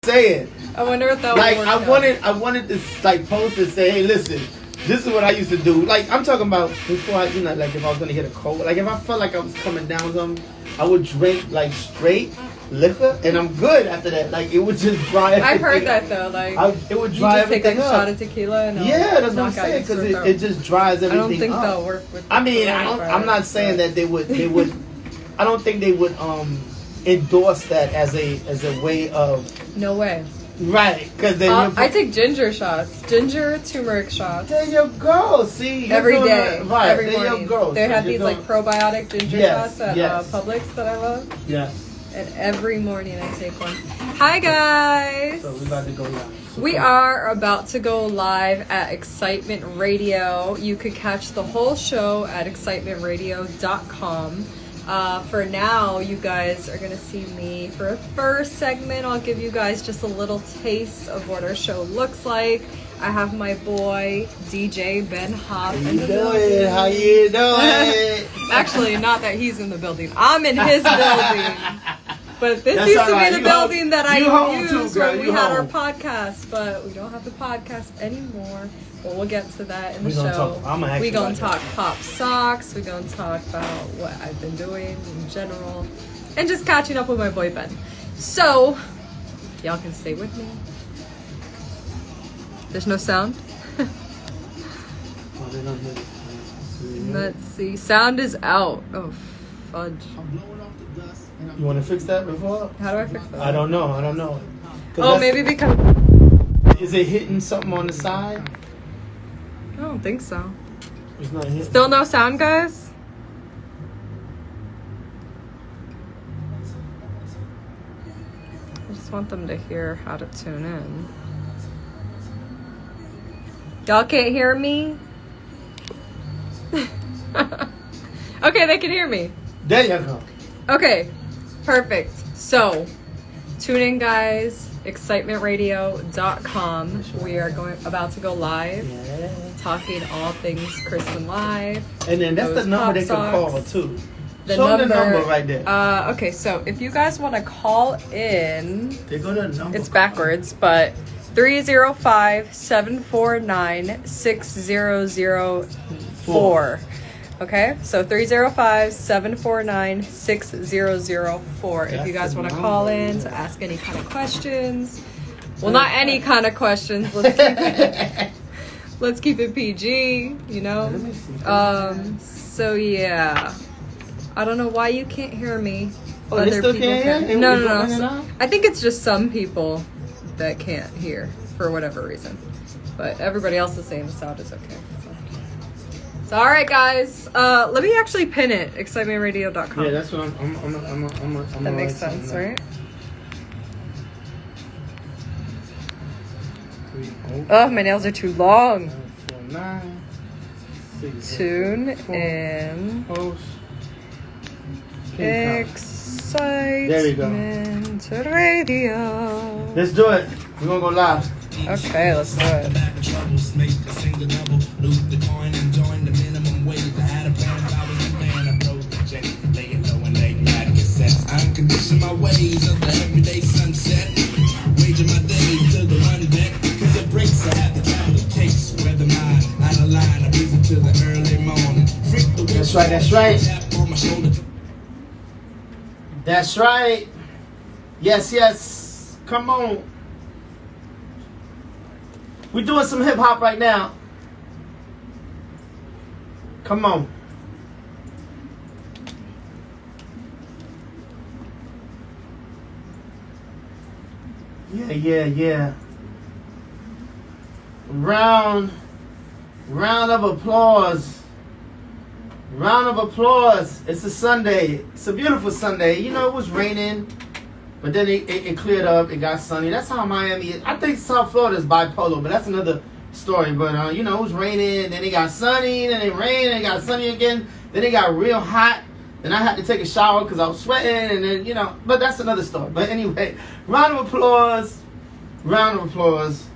saying. I wonder if that like would work I wanted to like post and say, hey, listen, this is what I used to do. Like I'm talking about before I, like if I was gonna get a cold, like if I felt like I was coming down with something, I would drink like straight liquor, and I'm good after that. Like it would just dry everything. I've heard that though. Like it would dry you just everything take like up. a shot of tequila and yeah, that's what I'm saying, because it just dries everything up. I don't think that'll work with. I mean, I'm not saying that they would. I don't think they would endorse that as a way of. No way. Right, because then I take ginger shots, ginger turmeric shots. There you go. See, every day, right? Every there morning. You go. They so have these like probiotic ginger shots at Publix that I love. Yeah. And every morning I take one. Hi guys. So we're about to go live. We are about to go live at Excitement Radio. You could catch the whole show at excitementradio.com. For now, you guys are going to see me for a first segment. I'll give you guys just a little taste of what our show looks like. I have my boy, DJ Ben Hoff. How you doing? How you doing? Actually, not that he's in the building. I'm in his building. But this used to be the building that I used when we had our podcast. But we don't have the podcast anymore. But we'll get to that in the show. We're going to talk pop socks. We're going to talk about what I've been doing in general. And just catching up with my boy Ben. So, y'all can stay with me. There's no sound? Let's see. Sound is out. Oh, fudge. You want to fix that before? How do I fix that? I don't know. Oh, maybe because... Is it hitting something on the side? I don't think so. It's not hitting. Still no sound, guys? I just want them to hear how to tune in. Y'all can't hear me? Okay, they can hear me. There you go. Okay, perfect. So, tune in, guys. excitementradio.com. We are about to go live. Yeah. Talking all things Kristen live. And then that's the number they can call too. Show the number right there. Okay, so if you guys want to call in, they go to the number. It's backwards, but 305-749-6004. Okay, so 305-749-6004. If you guys want to call in to ask any kind of questions. Well, not any kind of questions. Let's keep it PG, you know? So yeah. I don't know why you can't hear me. Oh, other people can't hear? No. I think it's just some people that can't hear for whatever reason. But everybody else is saying the sound is okay. So all right, guys. Let me actually pin it. excitementradio.com. Yeah, that's what I'm that makes sense, right? Oh, my nails are too long. 449. Tune in. Excitement Radio. Let's do it. We're gonna go live. Okay, let's do it. Uncondition my ways of the everyday sunset. Waging my days to the run back. Cause it breaks, I have the time it takes. Whether mine, out of line, I breathe until the early morning. That's right, that's right. That's right. Yes. Come on. We're doing some hip hop right now. Come on. Yeah. Round of applause. Round of applause. It's a Sunday. It's a beautiful Sunday. You know, it was raining, but then it cleared up. It got sunny. That's how Miami is. I think South Florida is bipolar, but that's another story. But, you know, it was raining, then it got sunny, then it rained, and it got sunny again. Then it got real hot. Then I had to take a shower because I was sweating, and then, you know, but that's another story. But anyway, round of applause. Round of applause.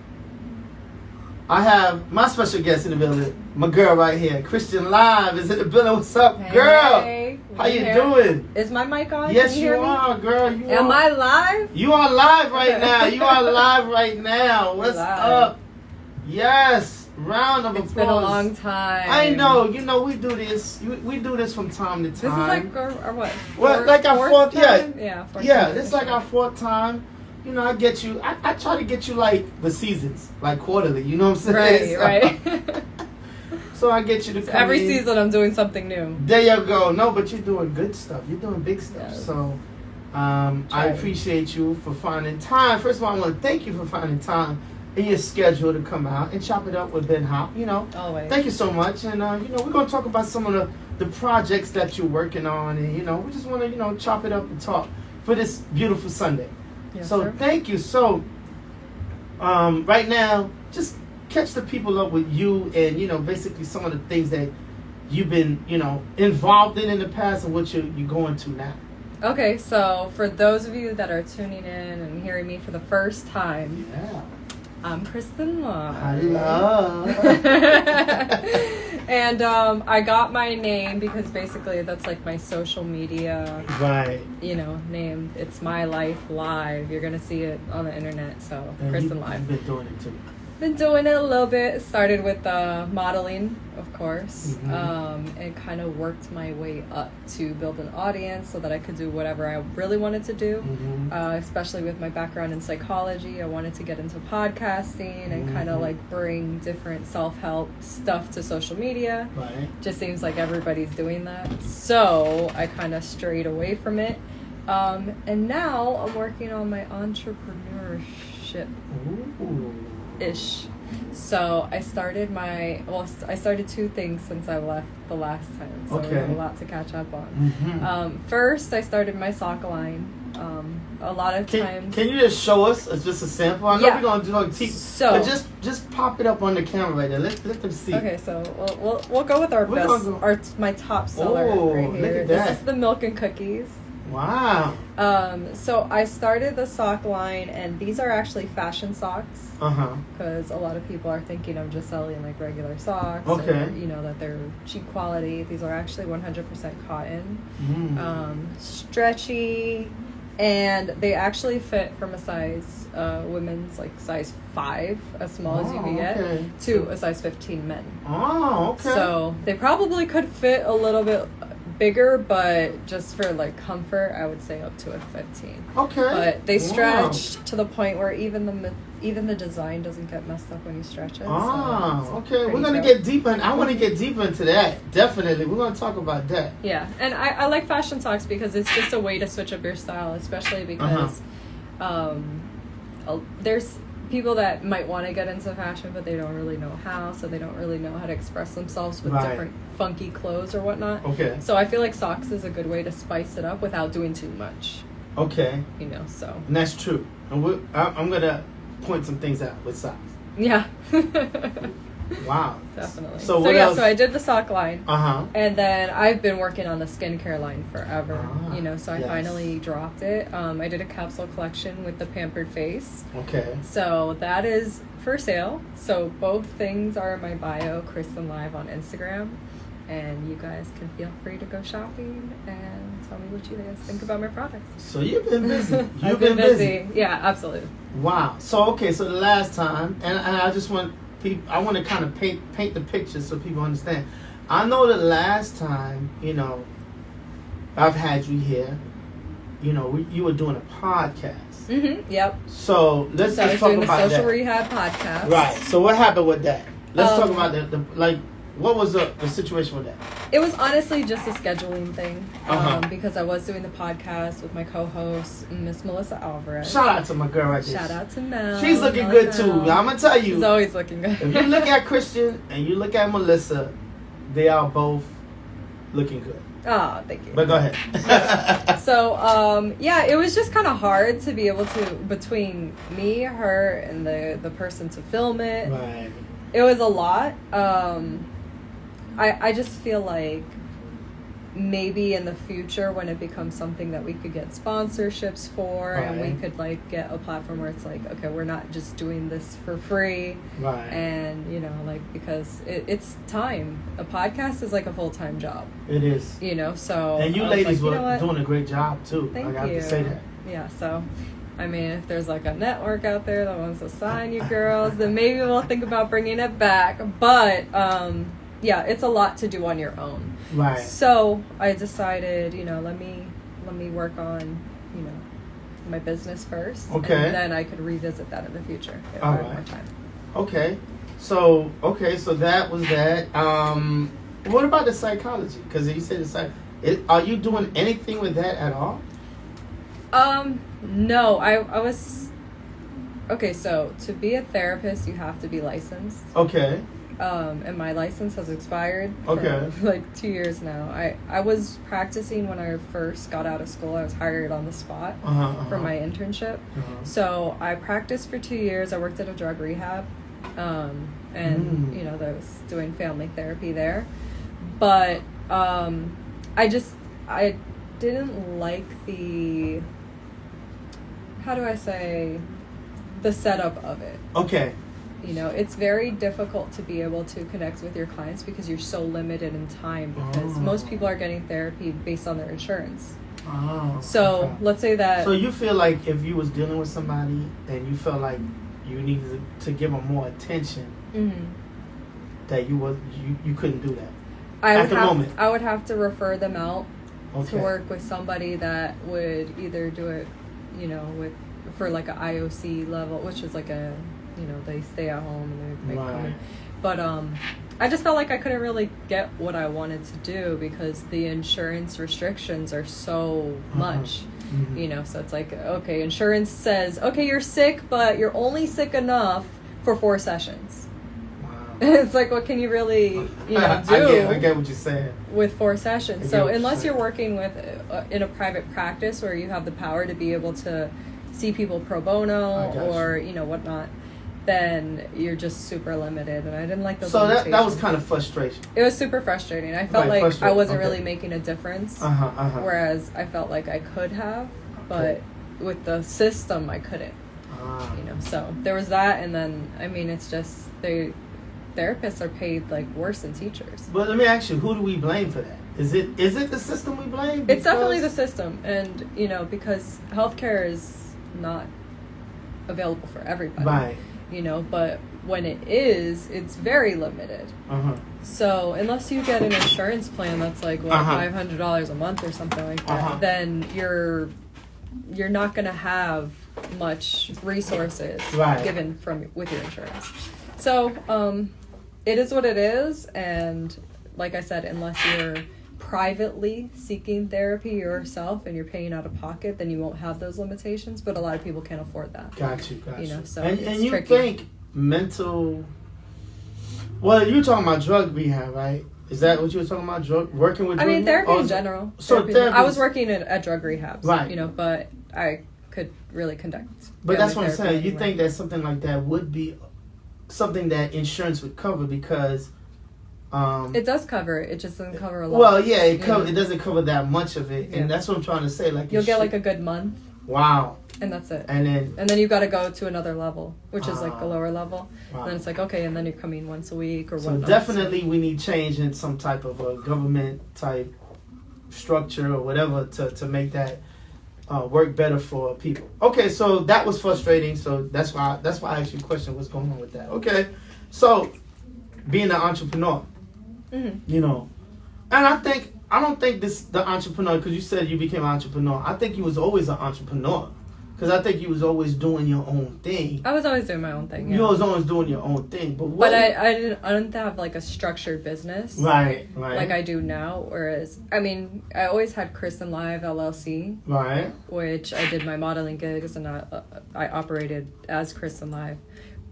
I have my special guest in the building. My girl right here, Kristen Live, is in the building. What's up, girl? Hey, how you doing? Is my mic on? Yes, you are, girl. Am I live? You are live right now. You are live right now. What's up? Yes. Round of applause. It's been a long time. I know. You know, we do this. We do this from time to time. This is like our what? Well, like our fourth time? Yeah. Fourth yeah, time. it's like our fourth time. You know, I get you. I try to get you like the seasons, like quarterly. You know what I'm saying? Right. So I get you to come every in. season I'm doing something new. There you go. No, but you're doing good stuff. You're doing big stuff. Yes. So I appreciate you for finding time. First of all, I want to thank you for finding time in your schedule to come out and chop it up with Ben Hop. You know, always. Thank you so much. And you know, we're gonna talk about some of the projects that you're working on, and you know, we just want to chop it up and talk for this beautiful Sunday. Yes, so sir. Thank you. So right now, just catch the people up with you and basically some of the things that you've been involved in the past and what you're going to now. Okay, so for those of you that are tuning in and hearing me for the first time, I'm Kristen Hello. And I got my name because basically that's like my social media name. It's My Life Live. You're gonna see it on the internet. So Kristen Live. You've been doing it too. Been doing it a little bit. Started with modeling, of course, and kind of worked my way up to build an audience so that I could do whatever I really wanted to do. Especially with my background in psychology, I wanted to get into podcasting and kind of like bring different self-help stuff to social media. Right. Just seems like everybody's doing that, so I kind of strayed away from it. And now I'm working on my entrepreneurship. Ooh. Ish. So I started I started two things since I left the last time. So we have a lot to catch up on. First, I started my sock line. A lot of times. Can you just show us just a sample? I know we're gonna do like but just pop it up on the camera right there. Let them see. Okay, so we'll go with my top seller right here. Look at that. This is the milk and cookies. Wow. So I started the sock line, and these are actually fashion socks. Because a lot of people are thinking of just selling like regular socks. Okay. Or, that they're cheap quality. These are actually 100% cotton. Stretchy, and they actually fit from a size women's like size 5, as small as you can get, to a size 15 men. Oh, okay. So they probably could fit a little bit bigger, but just for like comfort, I would say up to a 15. Okay. But they stretch to the point where even the design doesn't get messed up when you stretch it. Okay. We're gonna get deeper. I want to get deeper into that. Definitely, we're gonna talk about that. Yeah, and I like fashion socks because it's just a way to switch up your style, especially because there's people that might want to get into fashion, but they don't really know how, so they don't really know how to express themselves with different funky clothes or whatnot. Okay. So I feel like socks is a good way to spice it up without doing too much. Okay. So. And that's true. And I'm going to point some things out with socks. Yeah. Wow. Definitely. So what else? So I did the sock line. And then I've been working on the skincare line forever. So I finally dropped it. I did a capsule collection with the Pampered Face. Okay. So that is for sale. So both things are in my bio, Kristen Live on Instagram. And you guys can feel free to go shopping and tell me what you guys think about my products. So you've been busy. You've been busy. Yeah, absolutely. Wow. So the last time, and I just want I want to kind of paint the picture so people understand. I know the last time, I've had you here, you were doing a podcast. Yep. So let's talk about that. I was doing the Social Rehab podcast. Right. So what happened with that? Let's talk about what was the situation with that? It was honestly just a scheduling thing. Because I was doing the podcast with my co-host, Miss Melissa Alvarez. Shout out to my girl right there. Shout out to Mel. She's looking good too. I'm going to tell you. She's always looking good. If you look at Christian and you look at Melissa, they are both looking good. Oh, thank you. But go ahead. So, it was just kind of hard to be able to, between me, her, and the person to film it. Right. It was a lot. I just feel like maybe in the future when it becomes something that we could get sponsorships for, and we could like get a platform where it's like, okay, we're not just doing this for free, and you know, like, because it's time. A podcast is like a full-time job. It is, you know. So and you ladies were doing a great job too. Thank I got to say that. Yeah, so I mean, if there's like a network out there that wants to sign you girls, then maybe we'll think about bringing it back. But yeah, it's a lot to do on your own. Right. So I decided, you know, let me work on, you know, my business first. Okay. And then I could revisit that in the future if All I have right. more time. Okay. So that was that. What about the psychology? Because you said are you doing anything with that at all? No, I was. Okay, so to be a therapist, you have to be licensed. Okay. And my license has expired for like 2 years now. I was practicing when I first got out of school. I was hired on the spot for my internship. So I practiced for 2 years. I worked at a drug rehab, and you know, I was doing family therapy there. But I didn't like the, how do I say, the setup of it. Okay. You know, it's very difficult to be able to connect with your clients because you're so limited in time, because most people are getting therapy based on their insurance. So let's say that. So you feel like if you was dealing with somebody and you felt like you needed to give them more attention, that you couldn't do that at the moment. I would have to refer them out to work with somebody that would either do it, you know, for like a IOC level, which is like a, you know, they stay at home and they make money. But I just felt like I couldn't really get what I wanted to do because the insurance restrictions are so much. You know, so it's like, okay, insurance says, okay, you're sick, but you're only sick enough for 4 sessions. It's like, what can you really, you know, do? I get what you're saying. With 4 sessions. So unless you're working with in a private practice where you have the power to be able to see people pro bono or, you know, whatnot, then you're just super limited. And I didn't like those limitations. So that was kind of frustration. It was super frustrating. I felt like I wasn't really making a difference. Whereas I felt like I could have, but with the system, I couldn't. You know, so there was that. And then, I mean, it's just, therapists are paid like worse than teachers. But let me ask you, who do we blame for that? Is it the system we blame? It's definitely the system, and you know, because healthcare is not available for everybody. Right. You know, but when it is, it's very limited. So unless you get an insurance plan that's like $500 a month or something like that, then you're not going to have much resources given with your insurance. So it is what it is, and like I said, unless you're privately seeking therapy yourself and you're paying out of pocket, then you won't have those limitations, but a lot of people can't afford that. Got you. You know, so and you tricky. Think mental, well, you're talking about drug rehab, right? Is that what you were talking about? Working with drug therapy in general. So I was working at drug rehabs, right? You know, but I could really conduct. But that's what I'm saying. You think that something like that would be something that insurance would cover because it does cover it. It just doesn't cover a lot. Well, yeah, it doesn't cover that much of it, and that's what I'm trying to say. Like you'll get like a good month. Wow. And that's it. And then you got to go to another level, which is like the lower level. Wow. And then it's like, okay, and then you're coming once a week or whatnot. So definitely we need change in some type of a government type structure or whatever to make that work better for people. Okay, so that was frustrating. So that's why I asked you a question. What's going on with that? Okay, so being an entrepreneur, you know, and I don't think the entrepreneur, because you said you became an entrepreneur. I think you was always an entrepreneur. Because I think you was always doing your own thing. I was always doing my own thing. Yeah. You was always doing your own thing, but I didn't have like a structured business, right, like I do now. Whereas, I mean, I always had Kristen Live LLC, right, which I did my modeling gigs and I operated as Kristen Live,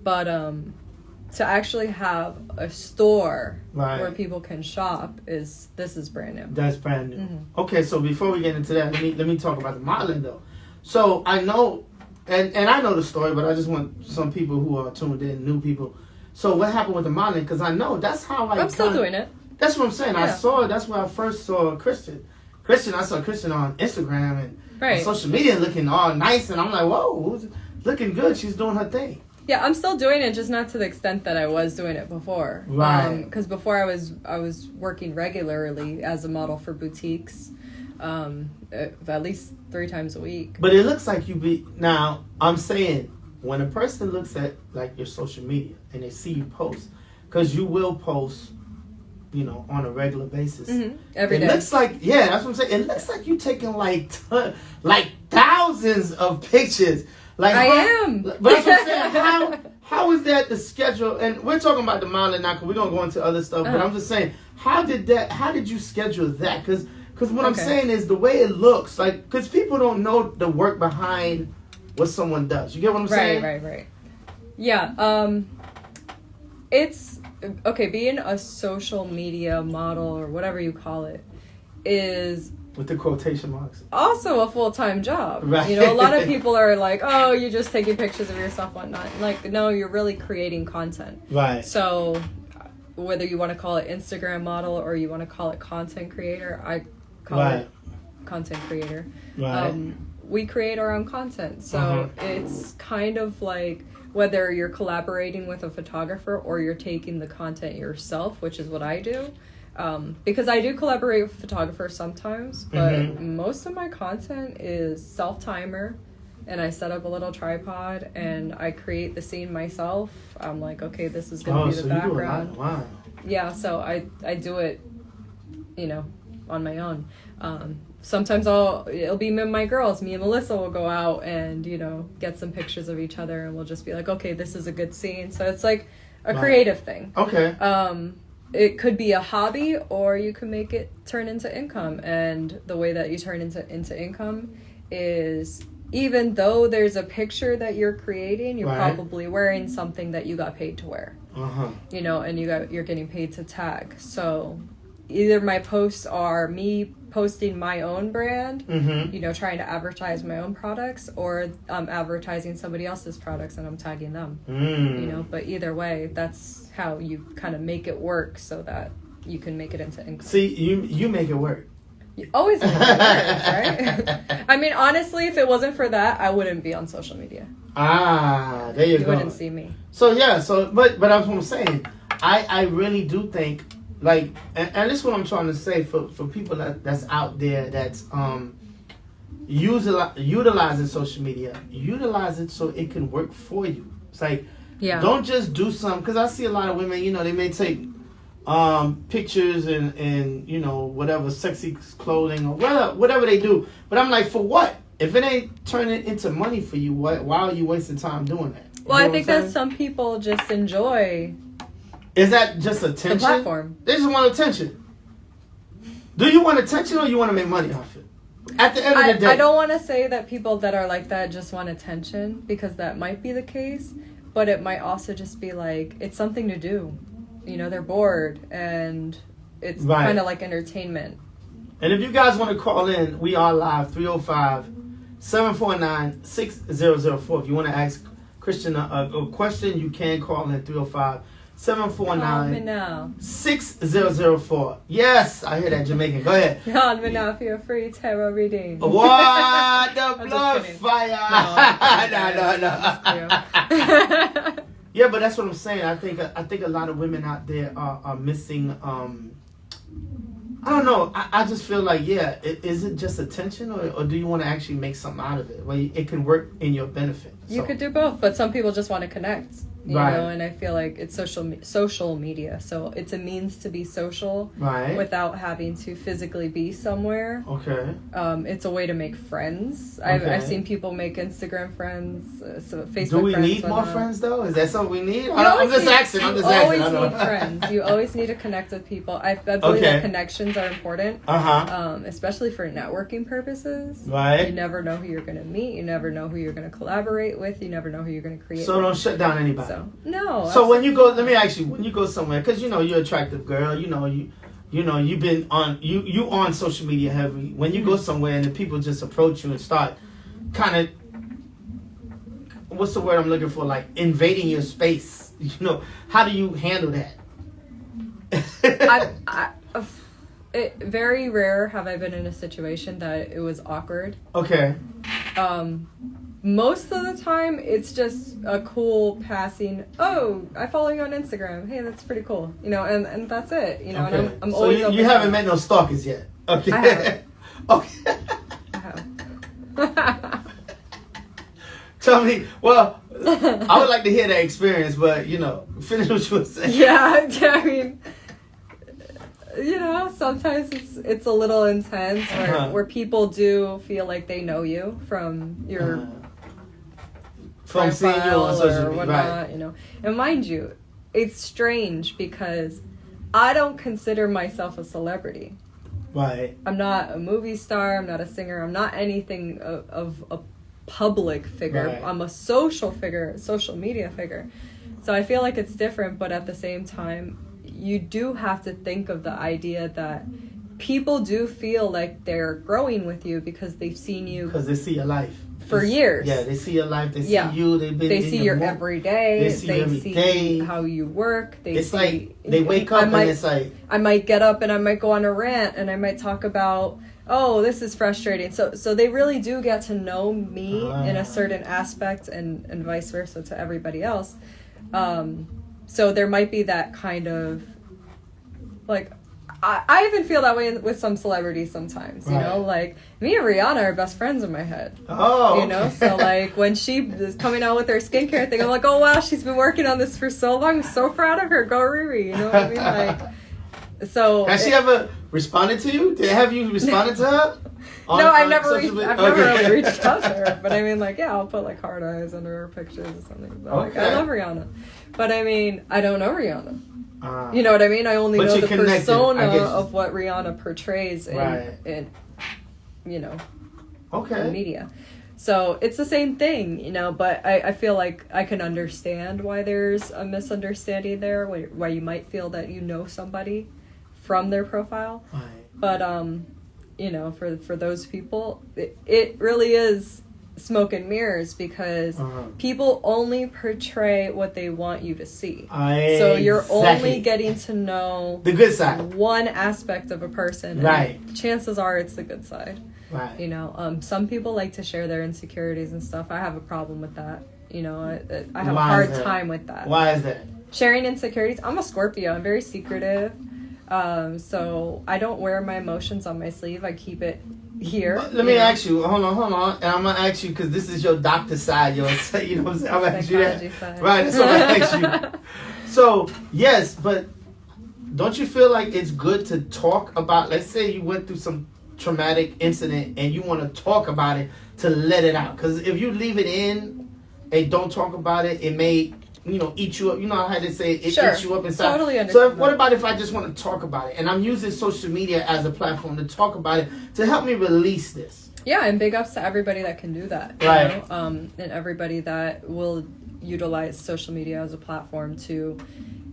but to actually have a store where people can shop this is brand new. That's brand new. Okay, so before we get into that, let me talk about the modeling though. So I know, and I know the story, but I just want some people who are tuned in, new people. So what happened with the modeling? Because I know that's how I'm still doing it. That's what I'm saying. Yeah. That's where I first saw Kristen. I saw Kristen on Instagram and right. on social media looking all nice, and I'm like, whoa, looking good. She's doing her thing. Yeah, I'm still doing it, just not to the extent that I was doing it before. Right. Because before I was working regularly as a model for boutiques, at least 3 times a week. But it looks like now. I'm saying when a person looks at like your social media and they see you post, because you will post, on a regular basis. Every day. It looks like, that's what I'm saying. It looks like you taking like thousands of pictures. Like I am. But that's what I'm saying. How is that the schedule? And we're talking about the modeling now, because we're gonna go into other stuff. But I'm just saying, how did you schedule that? Because what I'm saying is the way it looks, like, because people don't know the work behind what someone does. You get what I'm saying? Right. Yeah. It's okay. Being a social media model or whatever you call it is, with the quotation marks, also a full-time job. Right. A lot of people are like, oh, you're just taking pictures of yourself, whatnot. Like, no, you're really creating content. Right. So whether you want to call it Instagram model or you want to call it content creator, I call it content creator. Right. We create our own content. So it's kind of like whether you're collaborating with a photographer or you're taking the content yourself, which is what I do. Because I do collaborate with photographers sometimes, but most of my content is self-timer, and I set up a little tripod and I create the scene myself. I'm like, okay, this is going to be the background. You do a lot. Wow. Yeah, so I do it, on my own. Sometimes it'll be me and my girls. Me and Melissa will go out and, get some pictures of each other, and we'll just be like, okay, this is a good scene. So it's like a creative thing. Okay. It could be a hobby, or you can make it turn into income. And the way that you turn into income is, even though there's a picture that you're creating, you're probably wearing something that you got paid to wear. And you're getting paid to tag. So either my posts are me posting my own brand, trying to advertise my own products, or I'm advertising somebody else's products and I'm tagging them. But either way, that's how you kind of make it work so that you can make it into income. See, you make it work. You always make it work, right? I mean, honestly, if it wasn't for that, I wouldn't be on social media. There you go. You wouldn't see me. So but that's what I'm saying. I really do think, like, and this is what I'm trying to say for people that's out there that's utilizing social media. Utilize it so it can work for you. It's like, don't just do something, because I see a lot of women, they may take pictures and whatever, sexy clothing or whatever they do, but I'm like, for what? If it ain't turning into money for you, why are you wasting time doing that? Well, I think that some people just enjoy. Is that just attention? The platform. They just want attention. Do you want attention, or you want to make money off it? At the end of the day, I don't want to say that people that are like that just want attention, because that might be the case, but it might also just be like, it's something to do. They're bored, and it's kind of like entertainment. And if you guys want to call in, we are live, 305-749-6004. If you want to ask Kristen a question, you can call in 305-749-6004. Yes, I hear that, Jamaican. Go ahead. Call me now for your free tarot reading. What? The blood fire. No. Yeah, but that's what I'm saying. I think a lot of women out there are missing. I don't know. I just feel like, is it just attention, or do you want to actually make something out of it where it can work in your benefit? You could do both, but some people just want to connect. You know, and I feel like it's social media, so it's a means to be social without having to physically be somewhere. Okay. It's a way to make friends. I've seen people make Instagram friends, so Facebook friends. Do we need more friends, though? Is that something we need? I'm just asking. You always need friends. You always need to connect with people. I believe that connections are important, especially for networking purposes. Right. You never know who you're going to meet. You never know who you're going to collaborate with. You never know who you're going to create. So don't shut down anybody. No. So when you go, let me ask you, when you go somewhere, because you're an attractive girl, you've been on you on social media heavy. When you go somewhere and the people just approach you and start kind of, what's the word I'm looking for, like invading your space, how do you handle that? Very rare have I been in a situation that it was awkward. Okay. Most of the time, it's just a cool passing. Oh, I follow you on Instagram. Hey, that's pretty cool. You know, and that's it. You know, Okay. and I'm so always. you haven't met no stalkers yet. Okay. I haven't. Okay. I have. Tell me. Well, I would like to hear that experience, but you know, finish what you were saying. Yeah, I mean, you know, sometimes it's a little intense where people do feel like they know you from your from seeing you on social media, whatnot, right? you know. And mind you, it's strange because I don't consider myself a celebrity. Right. I'm not a movie star. I'm not a singer. I'm not anything of a public figure. Right. I'm a social figure, social media figure. So I feel like it's different, but at the same time, you do have to think of the idea that people do feel like they're growing with you because they've seen you. Because they see your life. For years. Yeah, they see your life. They see you. They see your everyday. They see you every day. How you work. It's like they wake up and it's like... I might get up and I might go on a rant and I might talk about, oh, this is frustrating. So they really do get to know me in a certain aspect and vice versa to everybody else. So there might be that kind of, like, I even feel that way with some celebrities sometimes, you know, like me and Rihanna are best friends in my head. Oh, you know, so like when she is coming out with her skincare thing, I'm like, oh wow, she's been working on this for so long. I'm so proud of her. Go Riri, you know what I mean? Like, so has she ever responded to you? Have you responded to her? I've never really reached out to her, but I mean, like, yeah, I'll put like heart eyes under her pictures or something. But, like, I love Rihanna, but I mean, I don't know Rihanna. You know what I mean? I only know the persona of what Rihanna portrays in you know, in media. So it's the same thing, you know, but I feel like I can understand why there's a misunderstanding there, why you might feel that you know somebody from their profile. Right. But, you know, for those people, it really is smoke and mirrors because people only portray what they want you to see. So you're only getting to know the good side, one aspect of a person. Right. And chances are it's the good side. Right. You know, some people like to share their insecurities and stuff. I have a problem with that. You know, I have a hard time with that. Why is that? Sharing insecurities. I'm a Scorpio. I'm very secretive. So I don't wear my emotions on my sleeve. I keep it here. Let me ask you. Hold on. And I'm gonna ask you because this is your doctor side. You know what I'm saying? I'm gonna ask you that. Side. Right. That's what I'm gonna ask you. So yes, but don't you feel like it's good to talk about? Let's say you went through some traumatic incident and you want to talk about it to let it out. Because if you leave it in and don't talk about it, it may, you know, eat you up. You know how they say it eats you up inside. Totally understand. So what about if I just want to talk about it and I'm using social media as a platform to talk about it to help me release this? Yeah, and big ups to everybody that can do that. Right. You know? And everybody that will utilize social media as a platform to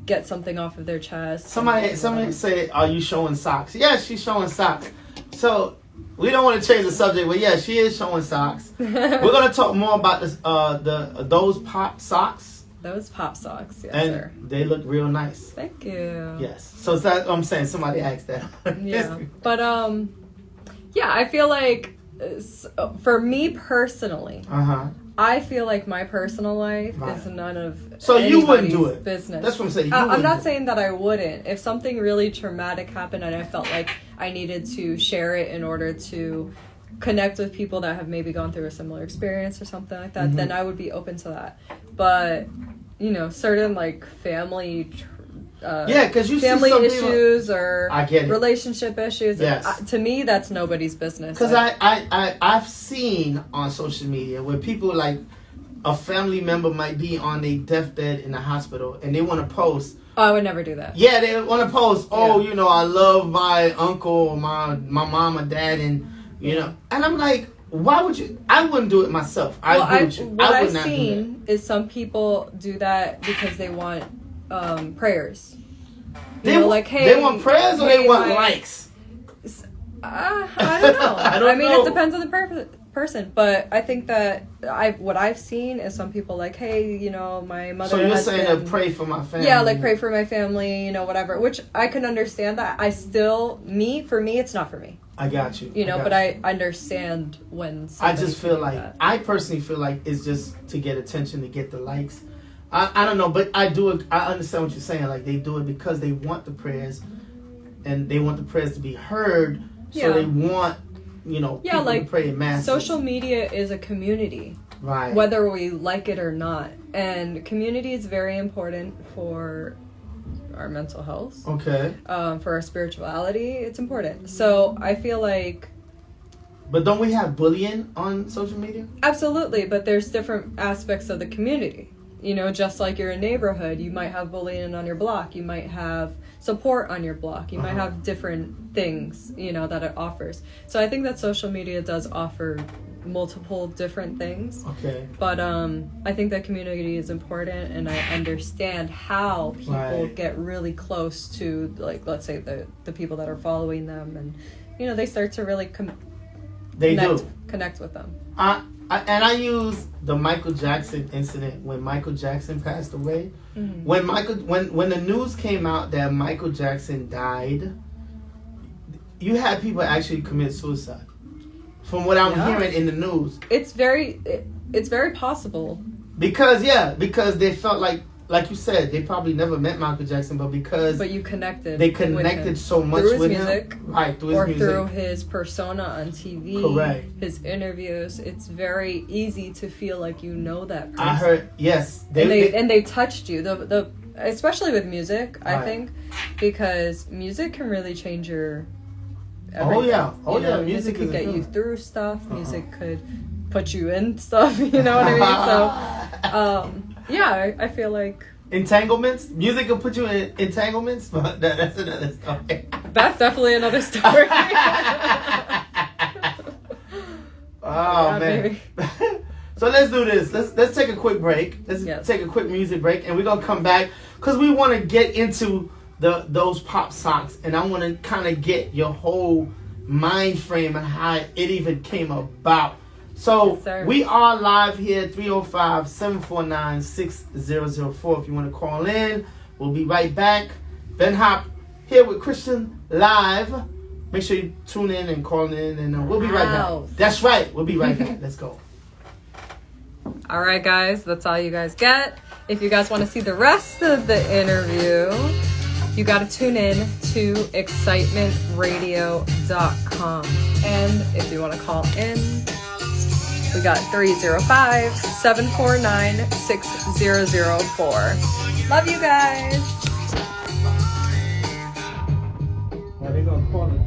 get something off of their chest. Somebody say, are you showing socks? Yes, she's showing socks. So we don't want to change the subject, but yeah, she is showing socks. We're gonna talk more about this, those pop socks. Those pop socks, yes, and sir. They look real nice. Thank you. Yes. So that I'm saying somebody asked that. Yeah, but yeah, I feel like for me personally, I feel like my personal life is none of you wouldn't do it. Business. That's what I'm saying. I'm not saying that I wouldn't. If something really traumatic happened and I felt like I needed to share it in order to connect with people that have maybe gone through a similar experience or something like that, then I would be open to that. But you know, certain like family. Because you family see some issues people, or I get it. Relationship issues. Yes. To me, that's nobody's business. Because I've seen on social media where people like a family member might be on their deathbed in the hospital and they want to post. Oh, I would never do that. Yeah, they want to post. Oh, you know, I love my uncle, or my mom or dad, and you know, and I'm like, why would you? I wouldn't do it myself. What I've seen is some people do that because they want prayers. They want prayers or they want likes. I don't know. I mean, it depends on the person. But I think that what I've seen is some people like, hey, you know, my mother. So you're saying to pray for my family? Yeah, like pray for my family, you know, whatever. Which I can understand that. For me, it's not for me. I got you. You know, but I understand when. I just feel like I personally feel like it's just to get attention, to get the likes. I don't know, but I understand what you're saying. Like they do it because they want the prayers, and they want the prayers to be heard. So they want, you know, people to pray in masses. Social media is a community, right? Whether we like it or not, and community is very important for our mental health. Okay. For our spirituality, it's important. So I feel like. But don't we have bullying on social media? Absolutely, but there's different aspects of the community. You know, just like you're a neighborhood, you might have bullying on your block. You might have support on your block. You might have different things, you know, that it offers. So I think that social media does offer multiple different things. Okay. But I think that community is important, and I understand how people get really close to, like, let's say the people that are following them, and, you know, they start to really connect with them. And I use the Michael Jackson incident when Michael Jackson passed away. Mm-hmm. When the news came out that Michael Jackson died, you had people actually commit suicide. From what I'm hearing in the news, it's very possible. Because they felt like you said, they probably never met Michael Jackson, but you connected. They connected so much through his with music, him, right? Through his music, through his persona on TV, correct? His interviews. It's very easy to feel like you know that person. I heard, yes, they touched you. The especially with music, I think, because music can really change your. Everything. Oh yeah, music could get you through stuff. Music could put you in stuff. You know what I mean? So. Yeah, I feel like entanglements. Music will put you in entanglements, but that's another story. That's definitely another story. Oh man! So let's do this. Let's take a quick break. Let's take a quick music break, and we're gonna come back because we want to get into those pop socks, and I want to kind of get your whole mind frame and how it even came about. So we are live here, 305-749-6004. If you want to call in, we'll be right back. Ben Hop here with Kristen live. Make sure you tune in and call in, and we'll be right back. That's right, we'll be right back. Let's go. All right, guys, that's all you guys get. If you guys want to see the rest of the interview, you got to tune in to excitementradio.com. And if you want to call in, we got 305-749-6004. Love you guys. Are they gonna call it?